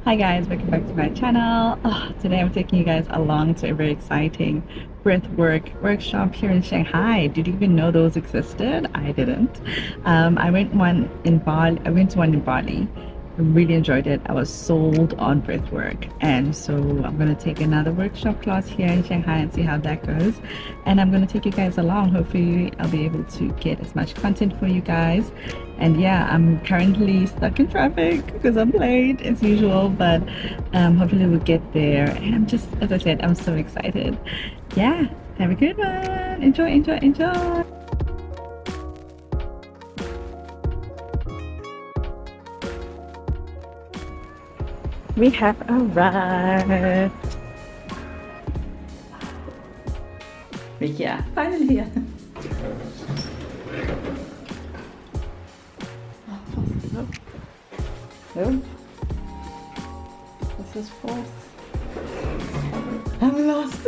Hi guys, welcome back to my channel. Today I'm taking you guys along to a very exciting breathwork workshop here in Shanghai. Did you even know those existed? I didn't. I went to one in Bali. I really enjoyed it. I was sold on breathwork, and so I'm gonna take another workshop class here in Shanghai and see how that goes. And I'm gonna take you guys along. Hopefully I'll be able to get as much content for you guys. And yeah, I'm currently stuck in traffic because I'm late as usual, but hopefully we'll get there. And I'm just, as I said, I'm so excited. Yeah, have a good one. Enjoy, enjoy, enjoy. We have arrived. We're here, finally here. No. No. This is false. I'm lost.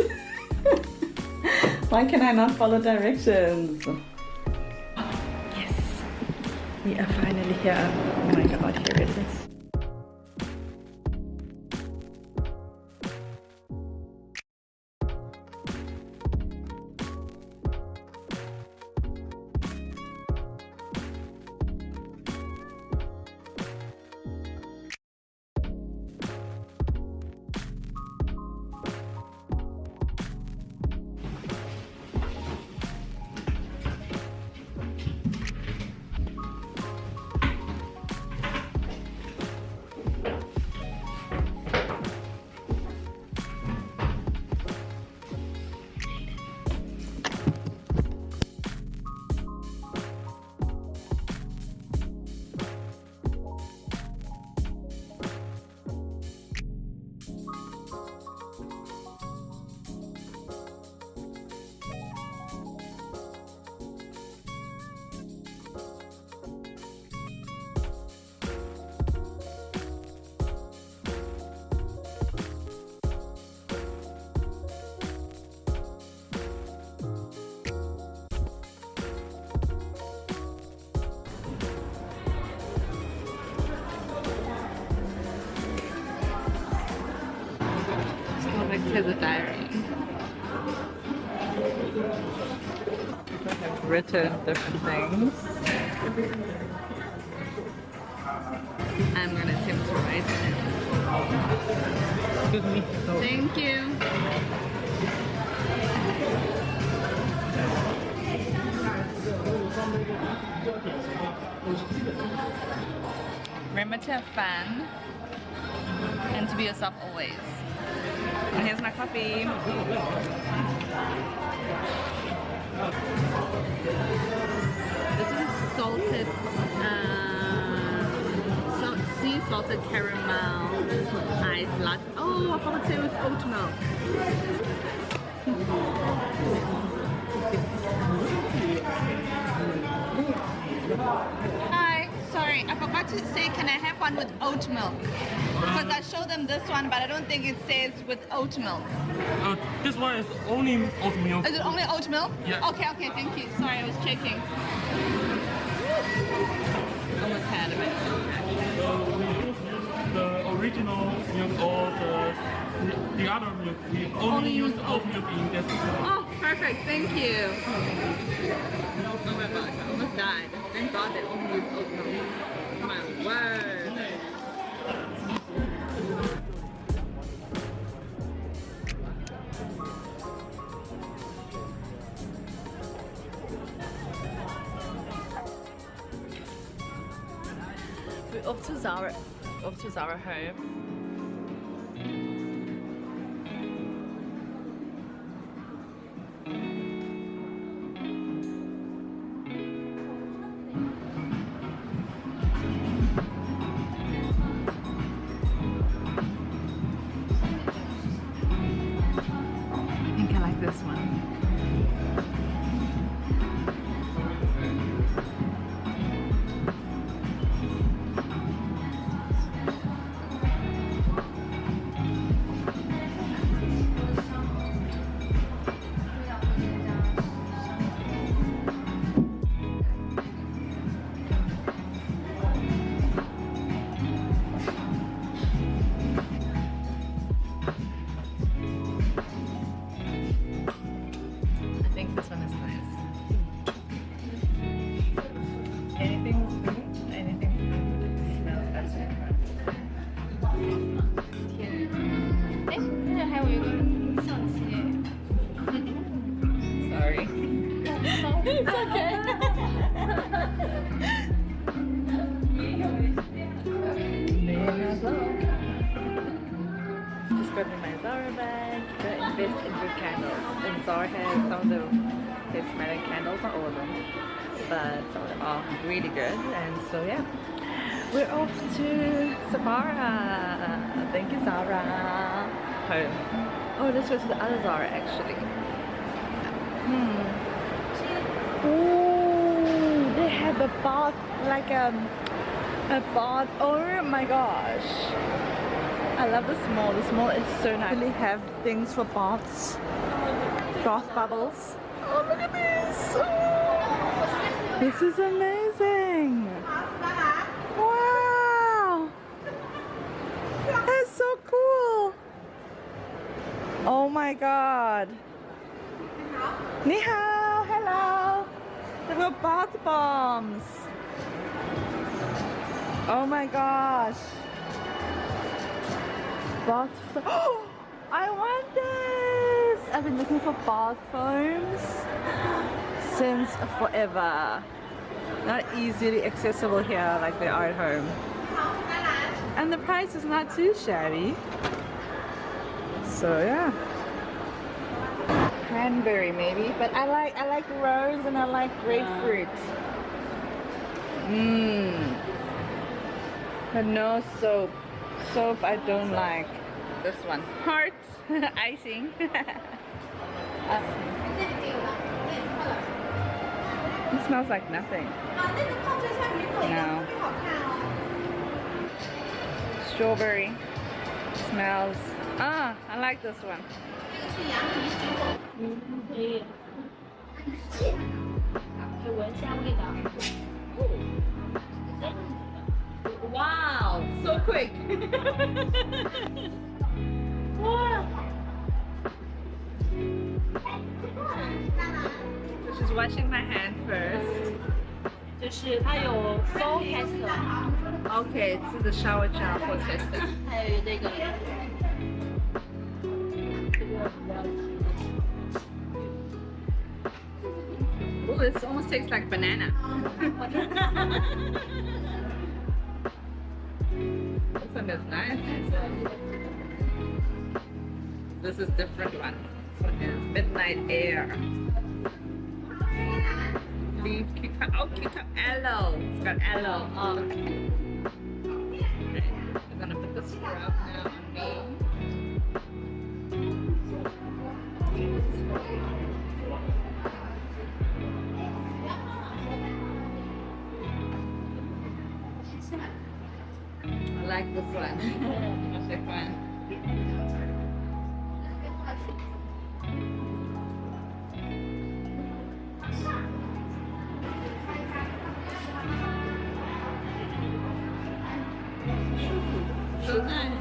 Why can I not follow directions? Yes. We are finally here. Oh my god, here it is. To the diary. People have written different things. I'm gonna attempt to write it. Excuse me. Thank you. Remember to have fun and to be yourself always. And here's my coffee. This is salted, sea salted caramel iced latte. Oh, I forgot to say with oat milk. Hi, sorry, I forgot to say, can I have one with oat milk? Because I showed them this one, but I don't think it says with oat milk. This one is only oat milk. Is it only oat milk? Yeah. Okay, thank you. Sorry, I was checking. Almost had of it. We use the original milk or the other milk. We only use oat milk in this. Oh, perfect. Thank you. Oh my gosh, I almost died. Thank God they only use oat milk. My word. We're off to Zara home. I think I like this one. 天，哎，看着还有一个相机。Sorry. It's okay. Just got me my Zara bag. Gotta invest in good candles. And Zara has some of the smelling candles, not all of them, but some of them are really good. And so yeah, we're off to Sephora. Thank you, Zara. Home. Oh, this was the other Zara actually. Oh, they have a bath, like a bath. Oh my gosh, I love the small. The small is so nice. They really have things for baths, bath bubbles. Oh, look at this! Oh, this is amazing. Wow, that's so cool. Oh my god. Ni hao, hello. They've got bath bombs. Oh my gosh. Bath foam. Oh, I want this. I've been looking for bath foams since forever. Not easily accessible here like they are at home. And the price is not too shabby. So yeah. Cranberry maybe, but I like rose and I like grapefruit. But no soap. Soap I don't like. This one. Heart icing. It smells like nothing. No. Strawberry. Smells. Ah, I like this one. Wow, so quick. She's washing my hand first. 就是它有 soul tester， Okay, it's the shower gel for testing. 还有这个。Oh, this almost tastes like banana. This one is nice. This is different one. This one is midnight air. Leaf cucumber. Oh, cucumber aloe. It's got aloe. Okay. I'm gonna put the scrub now on me. I like this one. What's that one? So nice.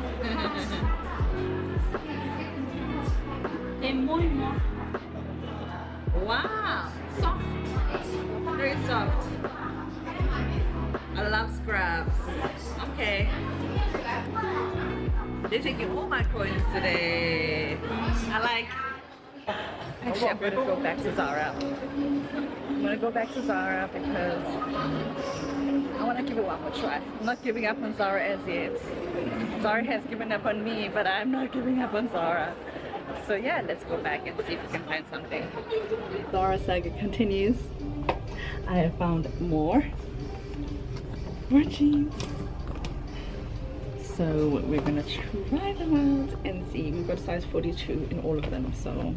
Wow, soft, very soft. I love scrubs. Okay. They're taking all my coins today. I like. Actually, I'm gonna go back to Zara. I'm gonna go back to Zara because I want to give it one more try. I'm not giving up on Zara as yet. Zara has given up on me, but I'm not giving up on Zara. So yeah, let's go back and see if we can find something. Zara saga continues. I have found more jeans. So we're gonna try them out and see. We've got size 42 in all of them, so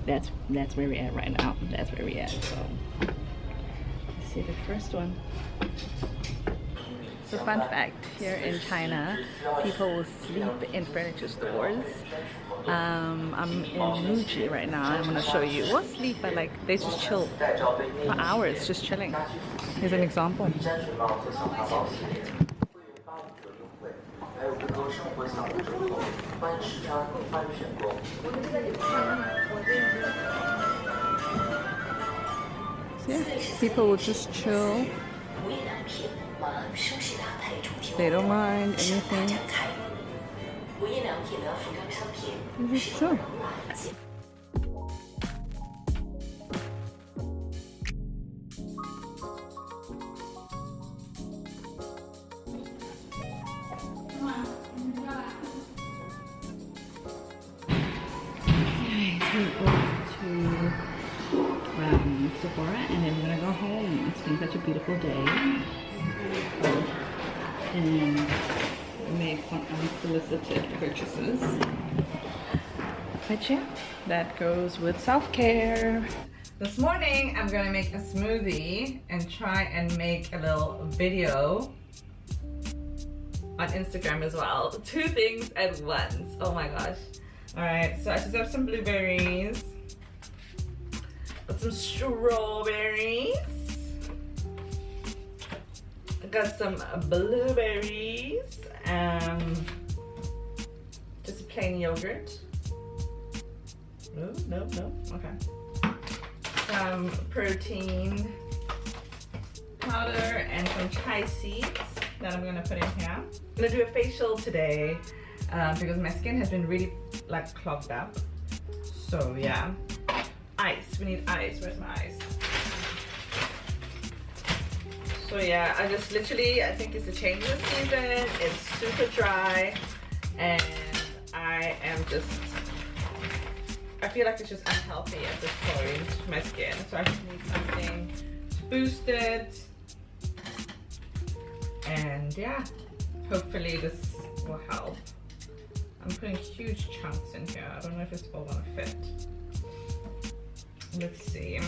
that's where we're at right now. That's where we're at. So let's see the first one. So fun fact, here in China, people will sleep in furniture stores. I'm in Muji right now. I'm gonna show you. Well, sleep, but like they just chill for hours, just chilling. Here's an example. So yeah, people will just chill. They don't mind anything. This is true. To Sephora, and then we're gonna go home. It's been such a beautiful day, and make some unsolicited purchases. But yeah, that goes with self-care. This morning I'm gonna make a smoothie and try and make a little video on Instagram as well. 2 things at once. Oh my gosh. Alright, so I just have some blueberries, got some strawberries, I got some blueberries, just plain yogurt. No, okay. Some protein powder and some chai seeds that I'm gonna put in here. I'm gonna do a facial today because my skin has been really like clogged up. So yeah, ice. We need ice. Where's my ice? So yeah, I just literally, I think it's the change of the season. It's super dry, and I feel like it's just unhealthy at this point, my skin. So I just need something to boost it. And yeah, hopefully this will help. I'm putting huge chunks in here. I don't know if it's all gonna fit. Let's see.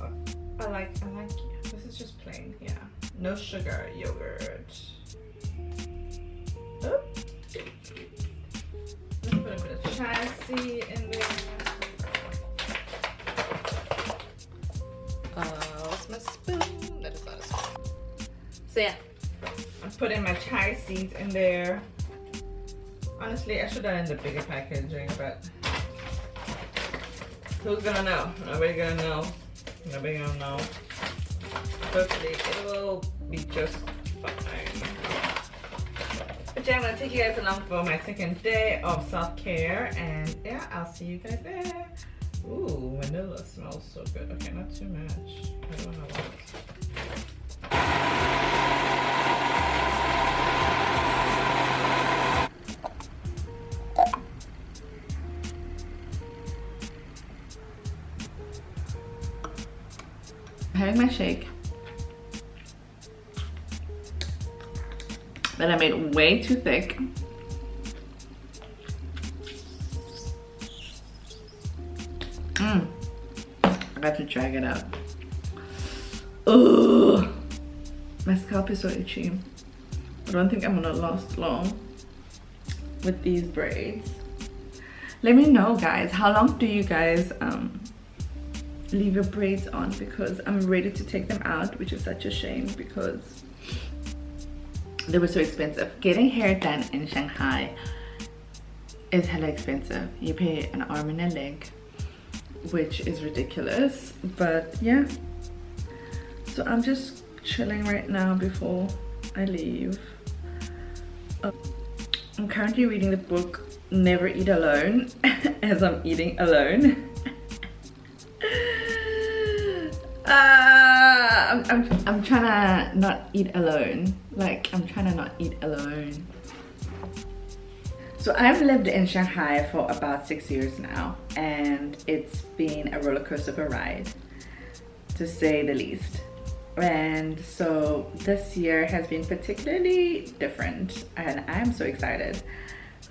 Oh, I like, this is just plain, yeah. No sugar yogurt. Oh. Let's put a bit of chia seed in there. What's my spoon? That is not a spoon. So yeah, I'm putting my chia seeds in there. Honestly, I should have done in the bigger packaging, but who's gonna know? Nobody gonna know. Nobody gonna know. Hopefully it will be just fine. But yeah, I'm gonna take you guys along for my second day of self-care, and yeah, I'll see you guys there. Ooh, vanilla smells so good. Okay, not too much. I don't know what. Having my shake that I made way too thick. I got to drag it out. Ugh, my scalp is so itchy. I don't think I'm gonna last long with these braids. Let me know, guys, how long do you guys leave your braids on, because I'm ready to take them out, which is such a shame because they were so expensive. Getting hair done in Shanghai is hella expensive. You pay an arm and a leg, which is ridiculous. But yeah, so I'm just chilling right now before I leave. I'm currently reading the book Never Eat Alone as I'm eating alone. I'm trying to not eat alone. Like, I'm trying to not eat alone. So I've lived in Shanghai for about 6 years now, and it's been a roller coaster of a ride, to say the least. And so this year has been particularly different, and I'm so excited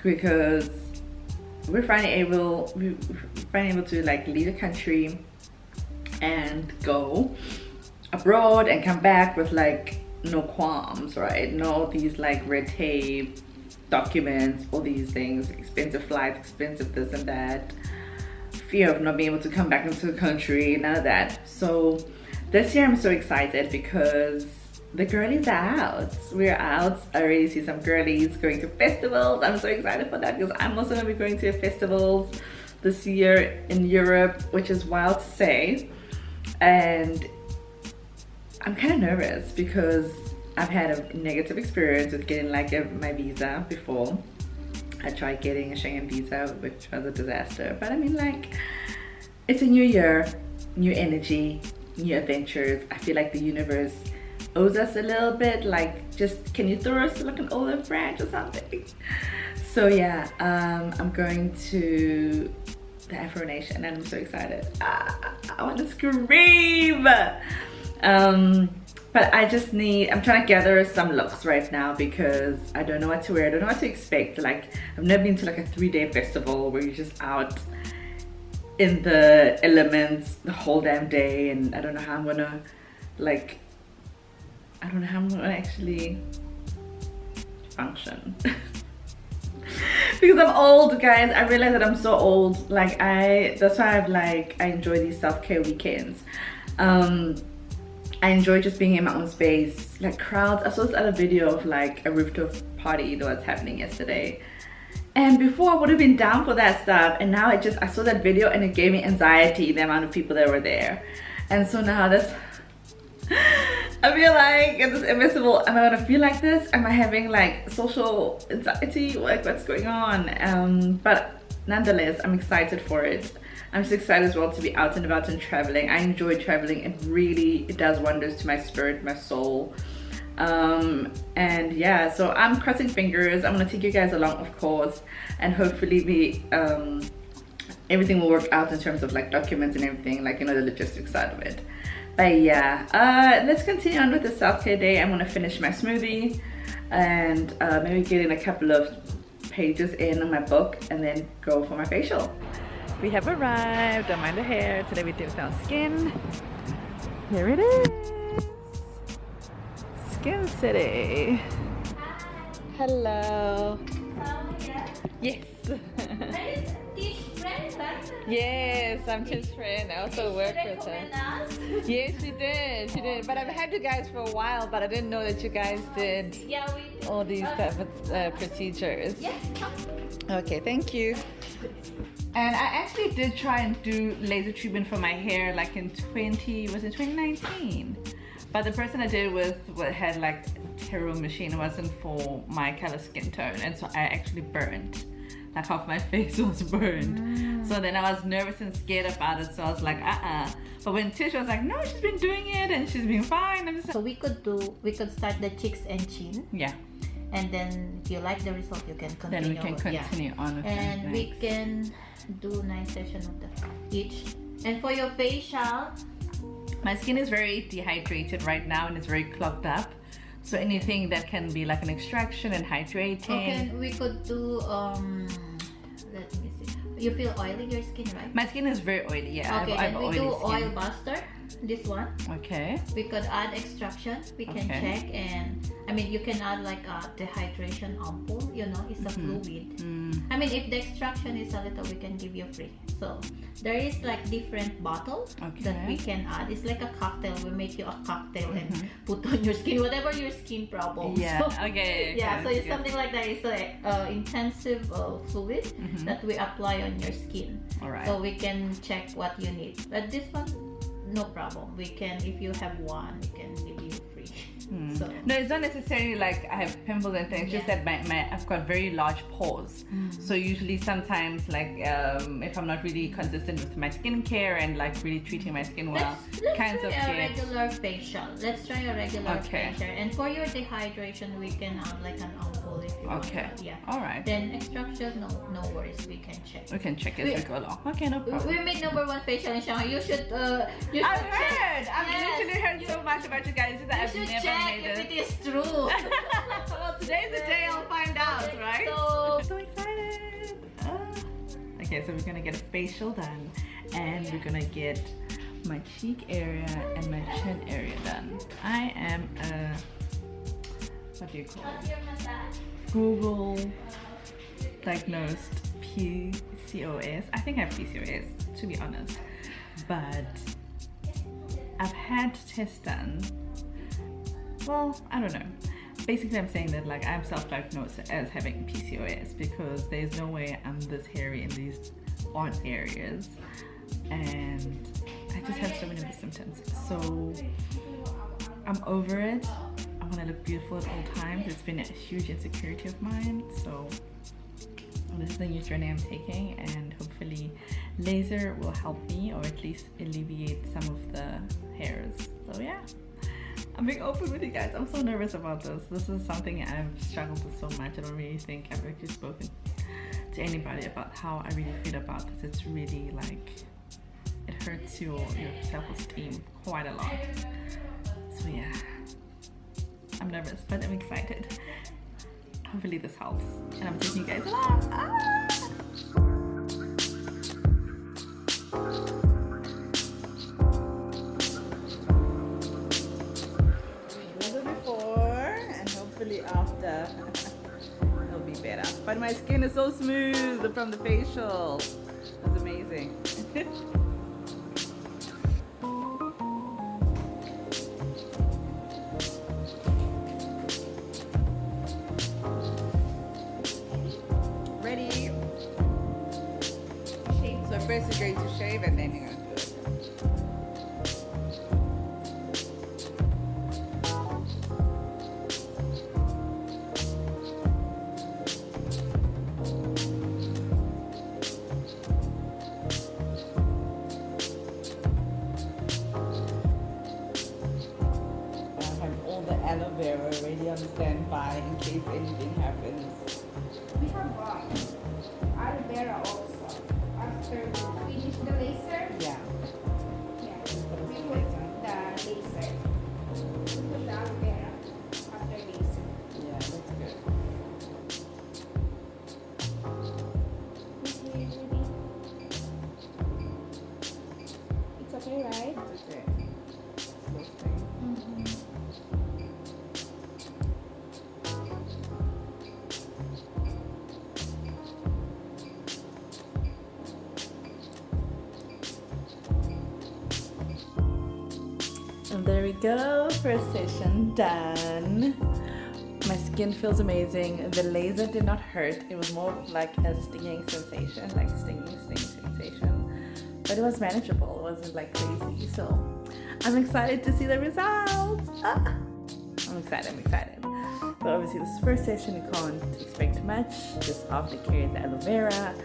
because we're finally able to like leave the country and go abroad and come back with like no qualms, right? No these like red tape, documents, all these things, expensive flights, expensive this and that, fear of not being able to come back into the country, none of that. So this year I'm so excited because the girlies are out. We're out. I already see some girlies going to festivals. I'm so excited for that because I'm also gonna be going to festivals this year in Europe, which is wild to say. And I'm kind of nervous because I've had a negative experience with getting like my visa before. I tried getting a Schengen visa, which was a disaster. But I mean, like, it's a new year, new energy, new adventures. I feel like the universe owes us a little bit, like, just can you throw us like an olive branch or something? So yeah, I'm going to the Afro Nation and I'm so excited. I want to scream. But I'm trying to gather some looks right now because I don't know what to wear. I don't know what to expect. Like, I've never been to like a 3-day festival where you're just out in the elements the whole damn day, and I don't know how I'm gonna actually function. Because I'm old, guys. I realize that I'm so old. Like, that's why I enjoy these self-care weekends. I enjoy just being in my own space, like crowds. I saw this other video of like a rooftop party that was happening yesterday. And before I would have been down for that stuff. And now I saw that video and it gave me anxiety, the amount of people that were there. And so now I feel like it's invisible. Am I gonna feel like this? Am I having like social anxiety? Like, what's going on? But nonetheless, I'm excited for it. I'm just excited as well to be out and about and traveling. I enjoy traveling. It does wonders to my spirit, my soul. And yeah, so I'm crossing fingers. I'm gonna take you guys along, of course, and hopefully everything will work out in terms of like documents and everything, like, you know, the logistics side of it. But yeah, let's continue on with the self-care day. I'm gonna finish my smoothie and maybe get in a couple of pages in on my book and then go for my facial. We have arrived. I'm on the hair. Today we do some skin. Here it is. Skin City. Hello. Yes. Yes, I'm Tish friend. I also work with her. Yes, she did. She did. But I've had you guys for a while, but I didn't know that you guys did all these type of procedures. Yeah. Okay, thank you. And I actually did try and do laser treatment for my hair like in 2019. But the person I did with had like a terrible machine. It wasn't for my color skin tone, and so I actually burned. Like half my face was burned. So then I was nervous and scared about it, so I was like, But when Tish was like, no, she's been doing it and she's been fine. I'm just like, so we could start the cheeks and chin. Yeah. And then if you like the result, you can continue. Then we can continue on with and it. We can do 9 sessions of each. And for your facial, my skin is very dehydrated right now and it's very clogged up. So anything that can be like an extraction and hydrating. Okay, we could do let me see. You feel oily your skin, right? My skin is very oily, yeah. Okay, I've then we oily do skin. oil buster. This one. Okay. We could add extraction. We can check, and I mean you can add like a dehydration ampoule. You know, it's a fluid. I mean, if the extraction is a little, we can give you free. So there is like different bottles that we can add. It's like a cocktail. We make you a cocktail and put on your skin, whatever your skin problem. Yeah. So, Okay. yeah. So it's something like that. It's like intensive fluid that we apply on your skin. All right. So we can check what you need. But this one, no problem. We can, if you have one, we can give you free. So no, it's not necessarily like I have pimples and things. Just that I've got very large pores. So usually sometimes like if I'm not really consistent with my skincare and like really treating my skin well, let's kinds try of a get. regular facial. Let's try a regular facial. And for your dehydration, we can add like an ampoule if you want. Yeah. All right. Then extraction, no worries. We can check. We can check as we go along. Okay, no problem. We make #1 facial in Shanghai. You should. I've heard. I've literally heard so much about you guys. Just that I've should never check made if it. it is true. Well, today's the day I'll find out, right? So, I'm so excited. Okay, so we're gonna get a facial done, and we're gonna get my cheek area and my chin area done. I am a, what do you call it? Google diagnosed PCOS. I think I have PCOS, to be honest, but I've had tests done. Well, I don't know. Basically, I'm saying that like I'm self-diagnosed as having PCOS because there's no way I'm this hairy in these odd areas, and I just have so many of the symptoms. So I'm over it. I want to look beautiful at all times. It's been a huge insecurity of mine, so this is the new journey I'm taking, and hopefully laser will help me, or at least alleviate some of the hairs. So yeah, I'm being open with you guys. I'm so nervous about this. This is something I've struggled with so much. I don't really think I've actually spoken to anybody about how I really feel about this. It's really like, it hurts your self-esteem quite a lot. So yeah, I'm nervous, but I'm excited. Hopefully this helps, and I'm taking you guys along. Before and hopefully after it'll be better. But my skin is so smooth from the facial. It's amazing. Ready? So first you're going to shave and then you're going to do it. Aloe vera ready on standby in case anything happens. We have aloe vera also. After we finish the laser, Yeah. yeah, we put the laser. We put the aloe vera after laser. Yeah, that's good. It's okay, right? It's okay. Slow thing. And there we go, first session done. My skin feels amazing. The laser did not hurt. It was more like a stinging sensation, like stinging sensation. But it was manageable. It wasn't like crazy. So I'm excited to see the results. I'm excited. But obviously this is the first session. You can't expect much. Just aftercare the aloe vera.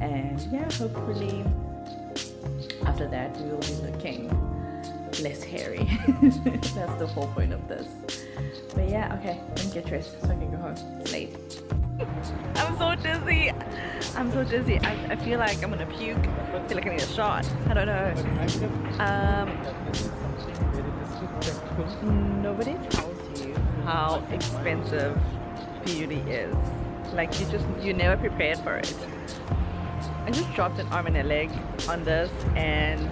And yeah, hopefully after that we will be looking less hairy. That's the whole point of this. But yeah, okay, let me get dressed so I can go home. It's late. I'm so dizzy. I feel like I'm gonna puke. I feel like I need a shot. I don't know. Nobody tells you how expensive beauty is. Like you're never prepared for it. I just dropped an arm and a leg on this, and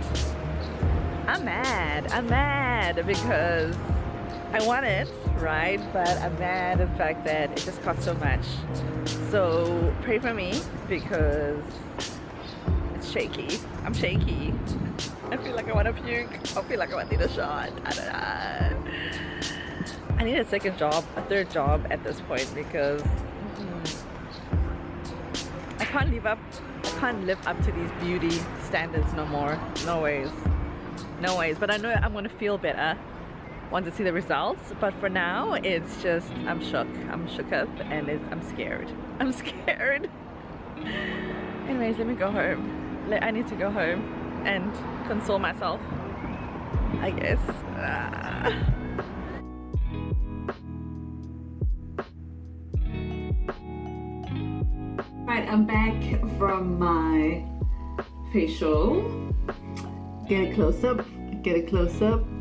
I'm mad because I want it, right? But I'm mad at the fact that it just costs so much. So pray for me because it's shaky. I'm shaky. I feel like I want to puke. I feel like I need a shot. I don't know. I need a second job, a third job at this point because I can't live up to these beauty standards no more. No ways. But I know I'm gonna feel better once I see the results. But for now, it's just I'm shook up, and I'm scared. Anyways, let me go home. I need to go home and console myself, I guess. Right, I'm back from my facial. Get a close up.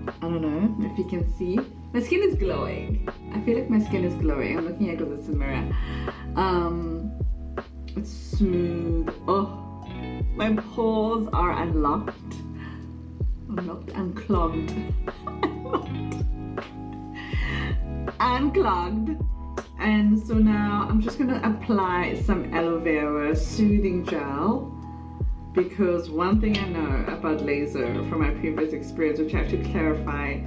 I don't know if you can see. My skin is glowing. I feel like my skin is glowing. I'm looking at it with the mirror. It's smooth. Oh, my pores are unclogged. And so now I'm just gonna apply some aloe vera soothing gel, because one thing I know about laser from my previous experience, which I have to clarify,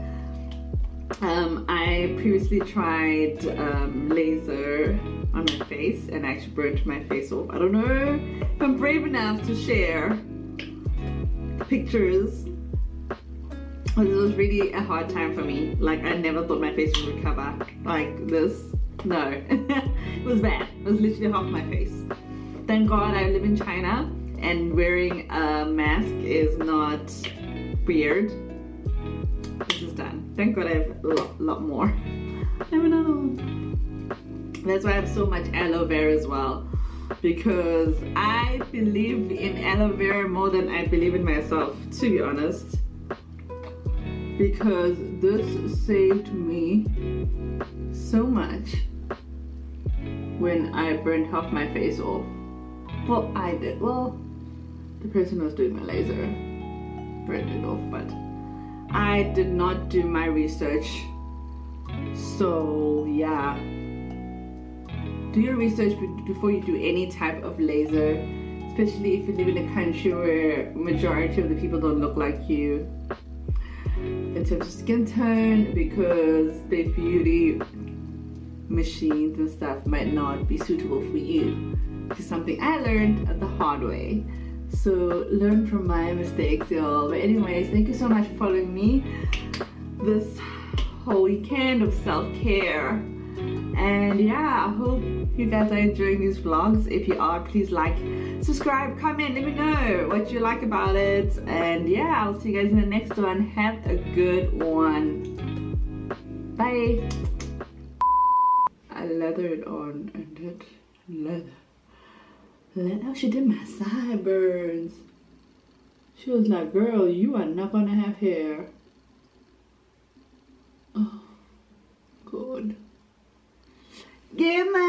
I previously tried laser on my face and actually burnt my face off. I don't know if I'm brave enough to share the pictures This was really a hard time for me. Like, I never thought my face would recover like this. No, it was bad. It was literally half my face. Thank God I live in China and wearing a mask is not weird. This is done. Thank God I have a lot more. I have another one. That's why I have so much aloe vera as well, because I believe in aloe vera more than I believe in myself, to be honest. Because this saved me so much when I burned half my face off. Well, I did. Well, the person who was doing my laser burned it off, but I did not do my research. So yeah, do your research before you do any type of laser, especially if you live in a country where majority of the people don't look like you in terms of skin tone, because the beauty machines and stuff might not be suitable for you. This is something I learned the hard way. So learn from my mistakes, y'all. But anyways, thank you so much for following me this whole weekend of self-care. And yeah, I hope you guys are enjoying these vlogs. If you are, please like, subscribe, comment, let me know what you like about it. And yeah, I'll see you guys in the next one. Have a good one. Bye. I leathered on and did leather. She did my sideburns. She was like, girl, you are not gonna have hair. Oh, God. Give my